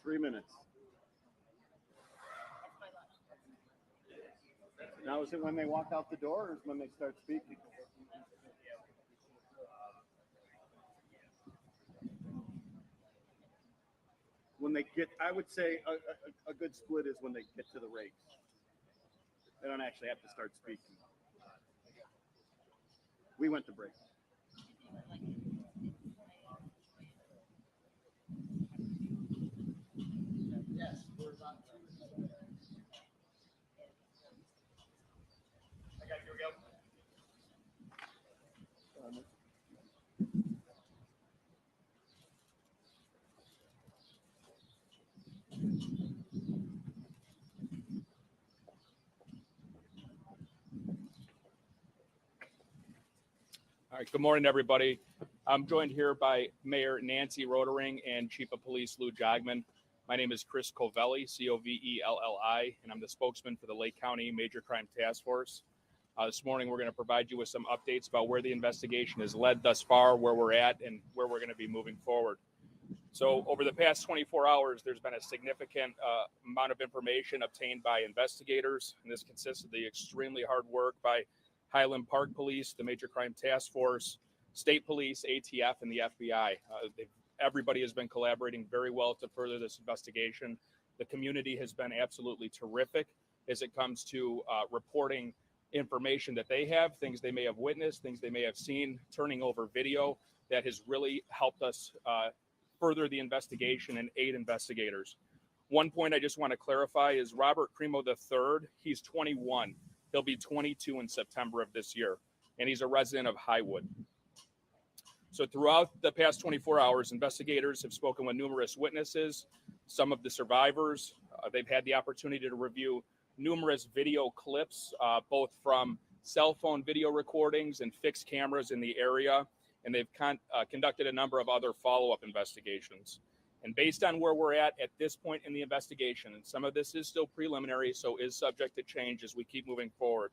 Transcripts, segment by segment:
3 minutes. Now, is it when they walk out the door or is it when they start speaking? When they get, I would say a good split is when they get to the race. They don't actually have to start speaking. We went to break. Yes, we're on. I got your go. All right, good morning, everybody. I'm joined here by Mayor Nancy Rotering and Chief of Police Lou Jogman. My name is Chris Covelli, Covelli, and I'm the spokesman for the Lake County Major Crime Task Force. This morning, we're going to provide you with some updates about where the investigation has led thus far, where we're at, and where we're going to be moving forward. So over the past 24 hours, there's been a significant amount of information obtained by investigators, and this consists of the extremely hard work by Highland Park Police, the Major Crime Task Force, State Police, ATF, and the FBI. Everybody has been collaborating very well to further this investigation. The community has been absolutely terrific as it comes to reporting information that they have, things they may have witnessed, things they may have seen, turning over video that has really helped us further the investigation and aid investigators. One point I just want to clarify is Robert Crimo III, he's 21. He'll be 22 in September of this year, and he's a resident of Highwood. So throughout the past 24 hours, investigators have spoken with numerous witnesses, some of the survivors. They've had the opportunity to review numerous video clips, both from cell phone video recordings and fixed cameras in the area, and they've conducted a number of other follow-up investigations. And based on where we're at this point in the investigation, and some of this is still preliminary, so is subject to change as we keep moving forward,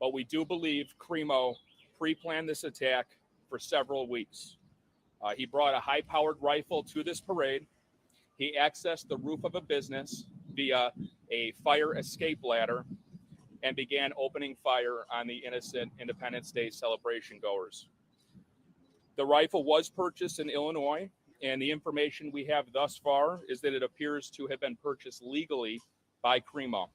but we do believe Crimo pre-planned this attack for several weeks. He brought a high-powered rifle to this parade. He accessed the roof of a business via a fire escape ladder and began opening fire on the innocent Independence Day celebration goers. The rifle was purchased in Illinois, and the information we have thus far is that it appears to have been purchased legally by Crimo.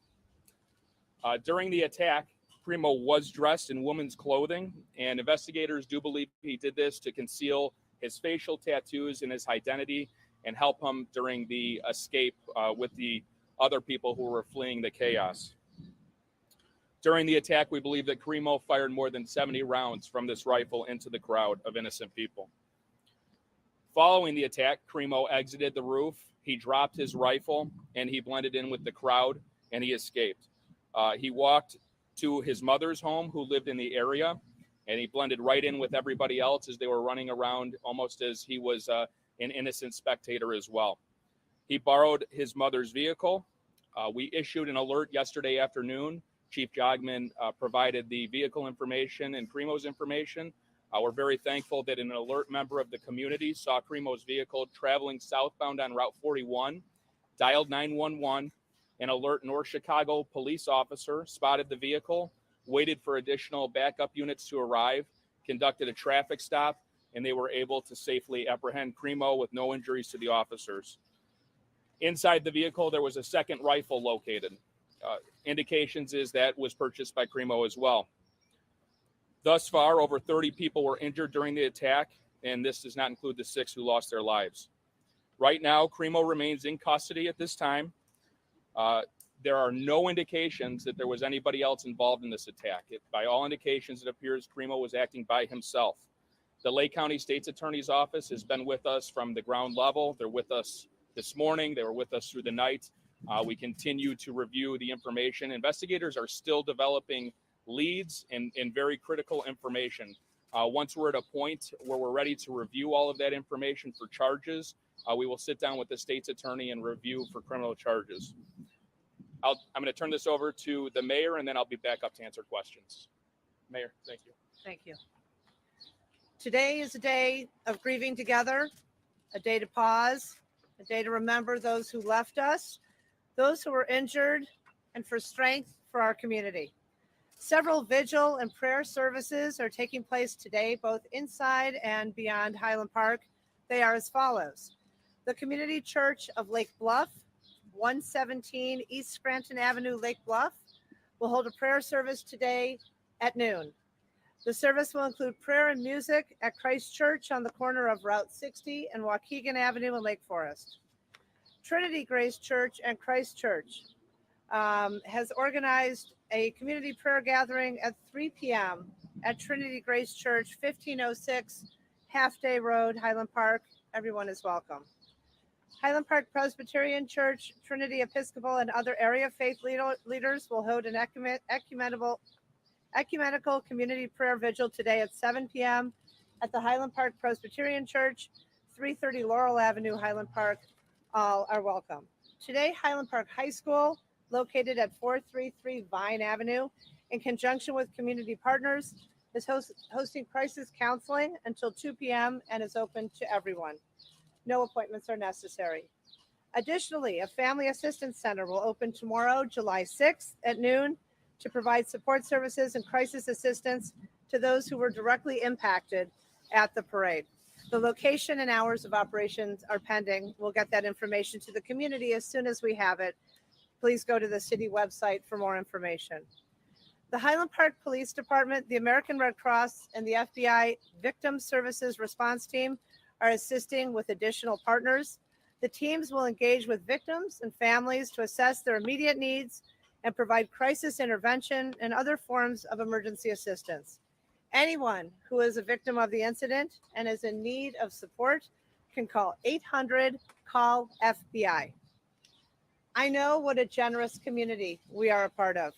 During the attack, Crimo was dressed in women's clothing, and investigators do believe he did this to conceal his facial tattoos and his identity and help him during the escape with the other people who were fleeing the chaos. During the attack, we believe that Crimo fired more than 70 rounds from this rifle into the crowd of innocent people. Following the attack, Crimo exited the roof, he dropped his rifle, and he blended in with the crowd, and he escaped. He walked to his mother's home, who lived in the area, and he blended right in with everybody else as they were running around, almost as he was an innocent spectator as well. He borrowed his mother's vehicle. We issued an alert yesterday afternoon. Chief Jogman provided the vehicle information and Crimo's information. We're very thankful that an alert member of the community saw Crimo's vehicle traveling southbound on Route 41, dialed 911. An alert North Chicago police officer spotted the vehicle, waited for additional backup units to arrive, conducted a traffic stop, and they were able to safely apprehend Crimo with no injuries to the officers. Inside the vehicle, there was a second rifle located. Indications is that was purchased by Crimo as well. Thus far, over 30 people were injured during the attack, and this does not include the 6 who lost their lives. Right now, Crimo remains in custody at this time. There are no indications that there was anybody else involved in this attack. By all indications, it appears Crimo was acting by himself. The Lake County State's Attorney's Office has been with us from the ground level. They're with us this morning. They were with us through the night. We continue to review the information. Investigators are still developing leads and very critical information. Once we're at a point where we're ready to review all of that information for charges, we will sit down with the state's attorney and review for criminal charges. I'm going to turn this over to the mayor, and then I'll be back up to answer questions. Mayor, thank you. Thank you. Today is a day of grieving together, a day to pause, a day to remember those who left us, those who were injured, and for strength for our community. Several vigil and prayer services are taking place today, both inside and beyond Highland Park. They are as follows. The Community Church of Lake Bluff, 117 East Scranton Avenue, Lake Bluff, will hold a prayer service today at noon. The service will include prayer and music at Christ Church on the corner of Route 60 and Waukegan Avenue in Lake Forest. Trinity Grace Church and Christ Church has organized a community prayer gathering at 3 p.m. at Trinity Grace Church, 1506 Half Day Road, Highland Park. Everyone is welcome. Highland Park Presbyterian Church, Trinity Episcopal, and other area faith leaders will hold an ecumenical community prayer vigil today at 7 p.m. at the Highland Park Presbyterian Church, 330 Laurel Avenue, Highland Park. All are welcome. Today, Highland Park High School, located at 433 Vine Avenue, in conjunction with community partners, is hosting crisis counseling until 2 p.m. and is open to everyone. No appointments are necessary. Additionally, a family assistance center will open tomorrow, July 6th at noon, to provide support services and crisis assistance to those who were directly impacted at the parade. The location and hours of operations are pending. We'll get that information to the community as soon as we have it. Please go to the city website for more information. The Highland Park Police Department, the American Red Cross, and the FBI Victim Services Response Team are assisting with additional partners. The teams will engage with victims and families to assess their immediate needs and provide crisis intervention and other forms of emergency assistance. Anyone who is a victim of the incident and is in need of support can call 800-CALL-FBI. I know what a generous community we are a part of,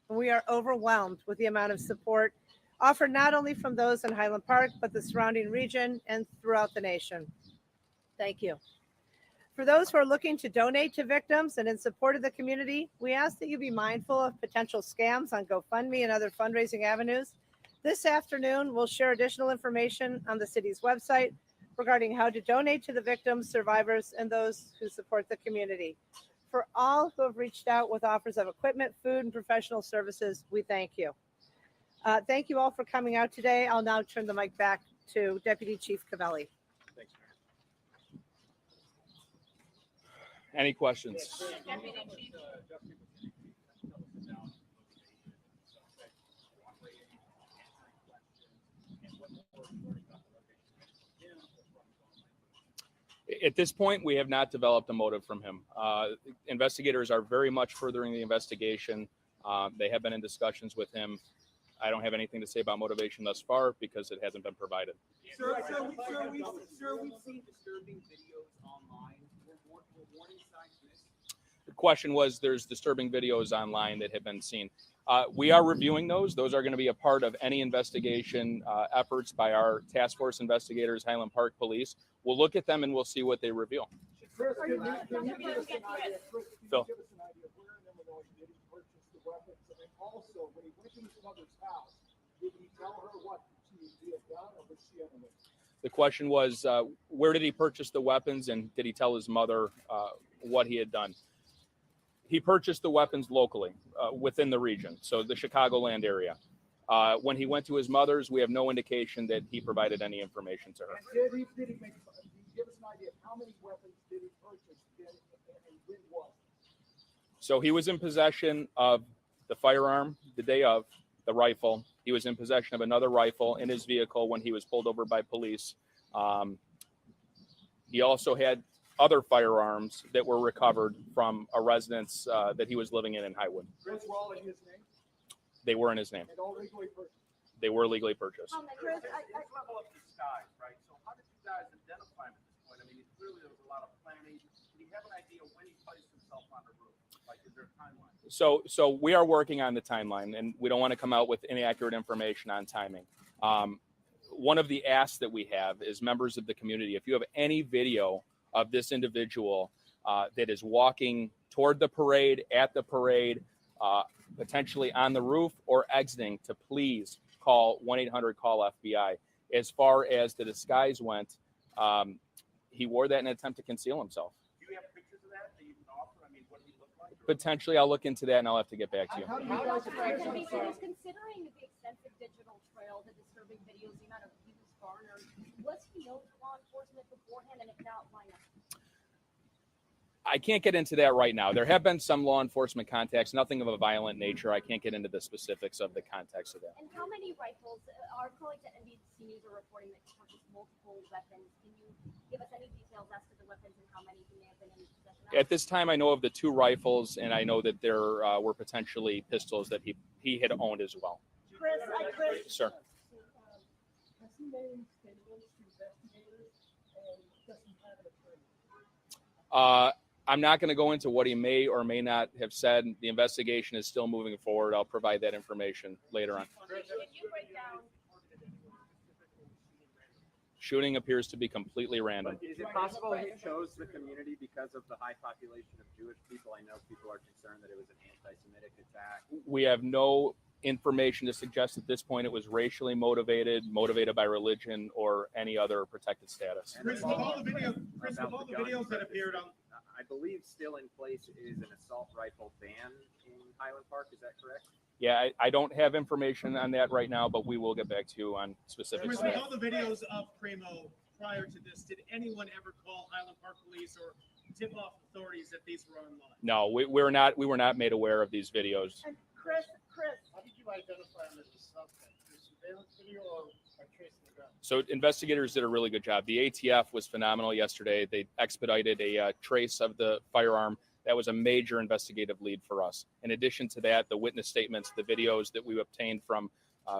and we are overwhelmed with the amount of support offered not only from those in Highland Park, but the surrounding region and throughout the nation. Thank you. For those who are looking to donate to victims and in support of the community, we ask that you be mindful of potential scams on GoFundMe and other fundraising avenues. This afternoon, we'll share additional information on the city's website regarding how to donate to the victims, survivors, and those who support the community. For all who have reached out with offers of equipment, food, and professional services, we thank you. Thank you all for coming out today. I'll now turn the mic back to Deputy Chief Covelli. Thanks, Mayor. Any questions? At this point, we have not developed a motive from him. Investigators are very much furthering the investigation. They have been in discussions with him. I don't have anything to say about motivation thus far because it hasn't been provided. Sir, we've seen disturbing videos online. Were warning signs missed? The question was, there's disturbing videos online that have been seen. We are reviewing those. Those are going to be a part of any investigation efforts by our task force investigators, Highland Park Police. We'll look at them and we'll see what they reveal. Chris, can you give us an idea? Chris, can Phil. you give us an idea of where in Illinois did he purchase the weapons? And then also, when he went to his mother's house, did he tell her what he had done, or was she unaware? The question was, where did he purchase the weapons and did he tell his mother what he had done? He purchased the weapons locally within the region, so the Chicagoland area. When he went to his mother's, we have no indication that he provided any information to her. And did he give us an idea of how many weapons did he purchase and when was it? So he was in possession of the firearm the day of, the rifle. He was in possession of another rifle in his vehicle when he was pulled over by police. He also had other firearms that were recovered from a residence that he was living in Highwood. Chris, were all in his name They were in his name. and all legally purchased? They were legally purchased. Chris, His level of disguise, right? So how did you guys identify him at this point? I mean, clearly there was a lot of planning. Did he have an idea when he placed himself on the roof? Like, is there a timeline? So we are working on the timeline, and we don't want to come out with inaccurate information on timing. One of the asks that we have is members of the community. If you have any video of this individual that is walking toward the parade, at the parade, potentially on the roof or exiting, to please call 1-800-CALL-FBI. As far as the disguise went, he wore that in an attempt to conceal himself. Potentially, I'll look into that and I'll have to get back to you. How do you guys Considering the extensive digital trail, the disturbing videos, the amount of views garnered, was he known to law enforcement beforehand, and if not, why not? I can't get into that right now. There have been some law enforcement contacts, nothing of a violent nature. I can't get into the specifics of the context of that. And how many rifles? Our colleagues at NBC News are reporting that he purchased multiple weapons. Can you give us any details as to the weapons and how many he may have been in possession of? At this time, I know of the 2 rifles, and I know that there were potentially pistols that he had owned as well. Chris, Sir. Has he made statements to investigators, and does he have an attorney? I'm not going to go into what he may or may not have said. The investigation is still moving forward. I'll provide that information later on. Can you break down? Shooting appears to be completely random. Is it possible he chose the community because of the high population of Jewish people? I know people are concerned that it was an anti-Semitic attack. We have no information to suggest at this point it was racially motivated by religion, or any other protected status. Chris, with all the videos that appeared on, I believe still in place is an assault rifle ban in Highland Park. Is that correct? Yeah, I don't have information on that right now, but we will get back to you on specifics. Chris, with all the videos of Primo prior to this, did anyone ever call Highland Park Police or tip off authorities that these were online? No, we were not made aware of these videos. and Chris, How did you identify him as a suspect? Through surveillance video or by tracing the gun? So investigators did a really good job. The ATF was phenomenal yesterday. They expedited a trace of the firearm. That was a major investigative lead for us. In addition to that, the witness statements, the videos that we obtained from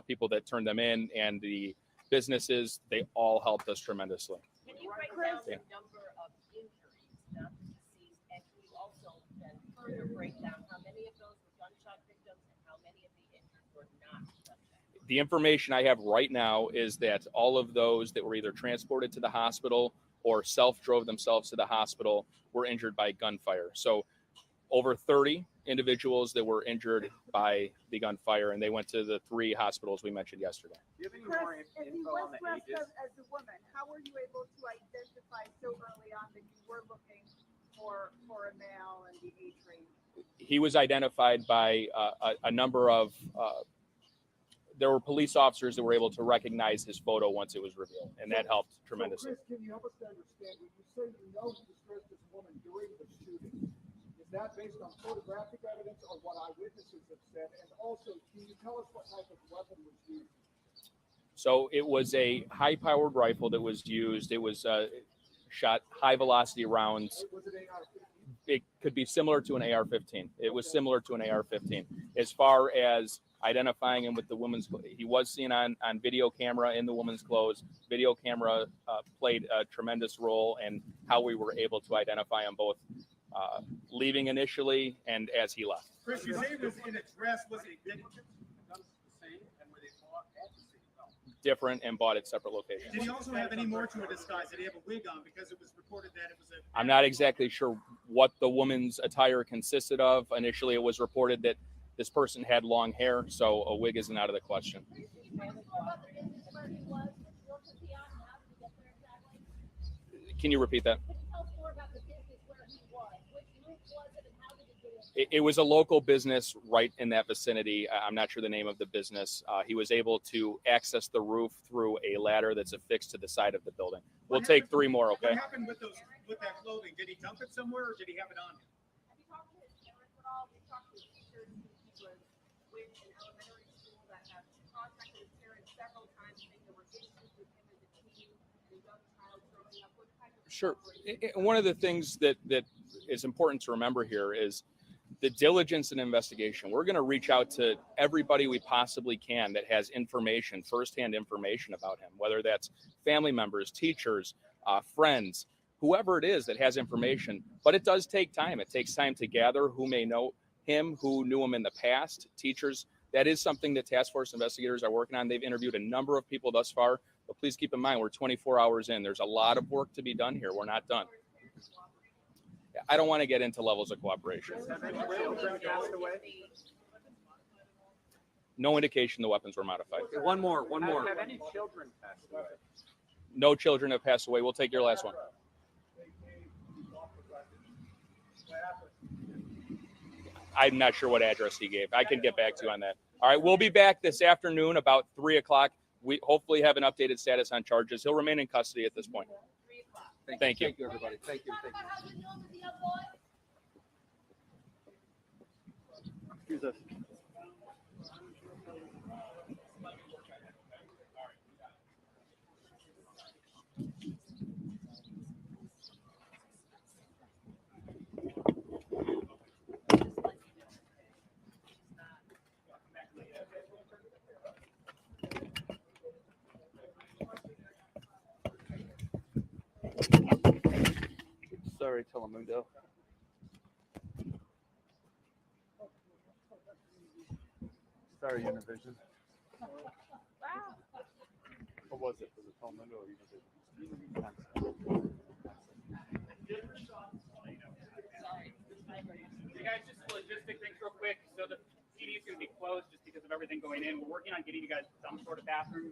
people that turned them in, and the businesses, they all helped us tremendously. Can you break down Chris? the number of injuries, not the deceased, and can you also then further break down how many of those were gunshot victims and how many of the injured were not gunshot victims? The information I have right now is that all of those that were either transported to the hospital or self-drove themselves to the hospital were injured by gunfire. So over 30 individuals that were injured by the gunfire, and they went to the 3 hospitals we mentioned yesterday. Do you have any Chris, more if he info was on the dressed ages? as a woman, how were you able to identify so early on that you were looking for a male and the age range? He was identified by a number of, there were police officers that were able to recognize his photo once it was revealed, and that helped tremendously. So Chris, can you help us to understand, when you say you know he was dressed as a woman during the shooting, is that based on photographic evidence or what eyewitnesses have said? And also, can you tell us what type of weapon was used? So it was a high-powered rifle that was used. It was shot high-velocity rounds. Was it AR-15? It could be similar to an AR-15. It was similar to an AR-15. As far as identifying him with the woman's, he was seen on video camera in the woman's clothes. Video camera played a tremendous role in how we were able to identify him, both leaving initially and as he left. Chris, you say it was in a dress, was it? Guns the same, and were they bought at the same time? Different and bought at separate locations. Did he also have any more to a disguise? Did he have a wig on? Because it was reported that it was a. I'm not exactly sure what the woman's attire consisted of. Initially, it was reported that this person had long hair, so a wig isn't out of the question. Can you repeat that? It was a local business right in that vicinity. I'm not sure the name of the business. He was able to access the roof through a ladder that's affixed to the side of the building. We'll take 3 more, okay? What happened with that clothing? Did he dump it somewhere or did he have it on him? Have you talked to his parents at all? We talked to teachers who he was with in elementary school that have contacted his parents several times, saying there were issues with him as a teen and a young child growing up. What kind of Sure. One of the things that is important to remember here is the diligence and investigation. We're going to reach out to everybody we possibly can that has information, firsthand information about him, whether that's family members, teachers, friends, whoever it is that has information. But it does take time. It takes time to gather who may know him, who knew him in the past, teachers. That is something that task force investigators are working on. They've interviewed a number of people thus far, but please keep in mind, we're 24 hours in. There's a lot of work to be done here. We're not done. I don't want to get into levels of cooperation. Have any children passed away? No indication the weapons were modified. One more. Have any children passed away? No children have passed away. We'll take your last one. I'm not sure what address he gave. I can get back to you on that. All right, we'll be back this afternoon about 3 o'clock. We hopefully have an updated status on charges. He'll remain in custody at this point. 3 o'clock. Thank you. Thank you, everybody. Thank you. Thank you. Excuse us. Sorry, Telemundo. Sorry, Univision. What was it? Was it Telemundo or Univision? You guys, just logistic things real quick. So the PD is going to be closed just because of everything going in. We're working on getting you guys some sort of bathroom